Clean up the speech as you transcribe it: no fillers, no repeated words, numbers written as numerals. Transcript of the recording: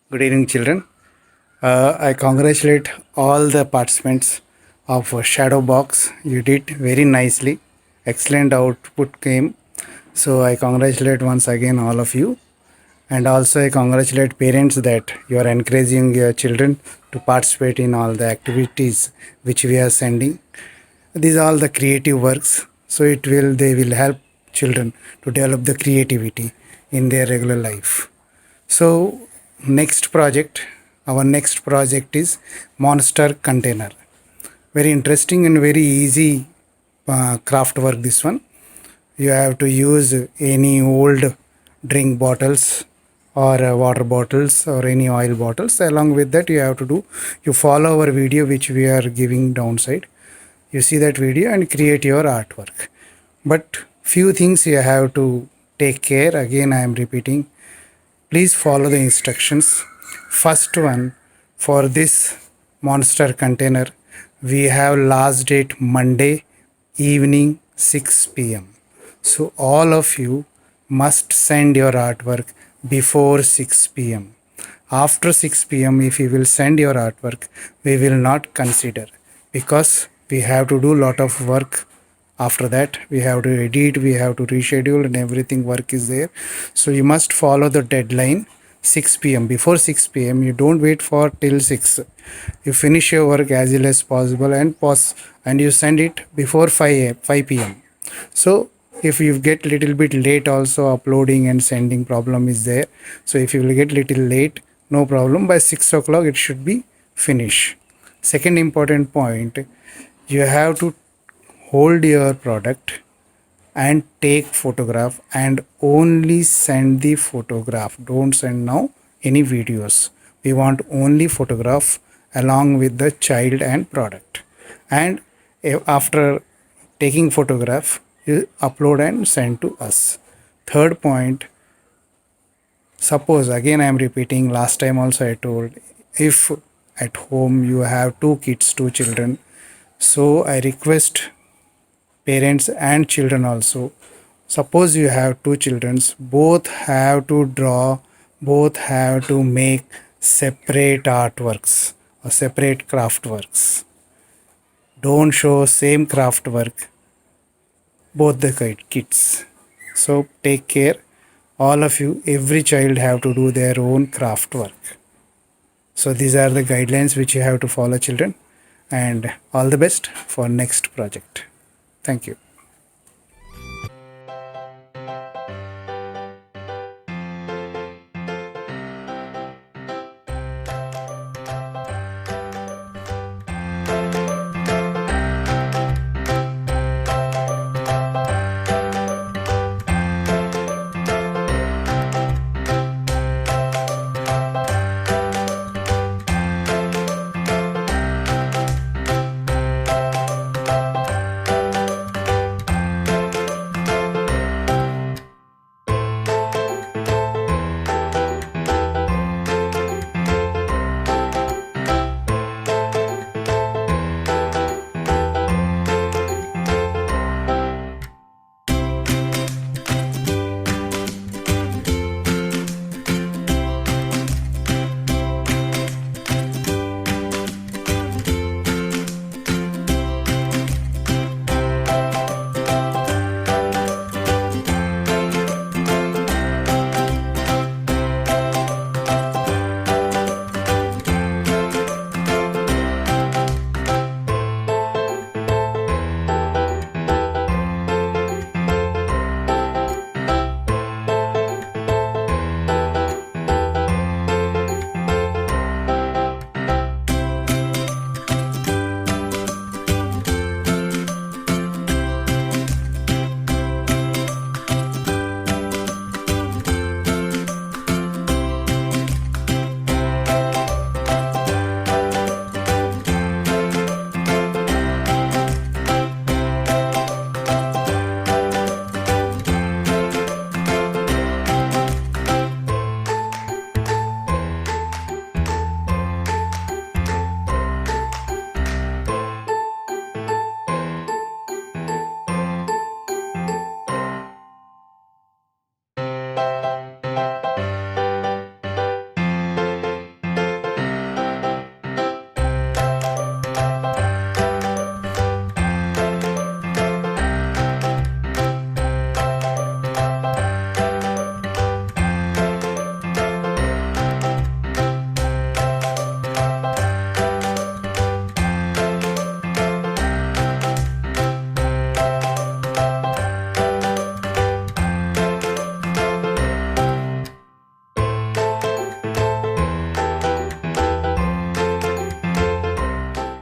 Good evening, children. I congratulate all the participants of Shadow Box. You did very nicely. Excellent output came. So I congratulate once again all of you. And also I congratulate parents that you are encouraging your children to participate in all the activities which we are sending. These are all the creative works. So they will help children to develop the creativity in their regular life. So our next project is monster container. Very interesting and very easy craft work this one. You have to use any old drink bottles or water bottles or any oil bottles. Along with that you follow our video which we are giving downside. You see that video and create your artwork. But few things you have to take care. Again I am repeating, please follow the instructions. First one, for this monster container, we have last date Monday evening 6 p.m. So all of you must send your artwork before 6 p.m. After 6 p.m. if you will send your artwork, we will not consider, because we have to do lot of work. After that we have to edit, we have to reschedule, and everything work is there. So you must follow the deadline 6 p.m. Before 6 p.m. you don't wait for till 6. You finish your work as early as possible and pause, and you send it before 5 p.m. So if you get little bit late, also uploading and sending problem is there. So if you will get little late, no problem, by 6 o'clock it should be finished. Second important point, you have to hold your product and take photograph, and only send the photograph. Don't send now any videos. We want only photograph along with the child and product. And after taking photograph, you upload and send to us. Third point, suppose again I am repeating, last time also I told, if at home you have two kids, two children, so I request parents and children also. Suppose you have two children, both have to draw, both have to make separate artworks or separate craft works. Don't show same craft work both the kids. So take care, all of you. Every child have to do their own craft work. So these are the guidelines which you have to follow, children, and all the best for next project. Thank you.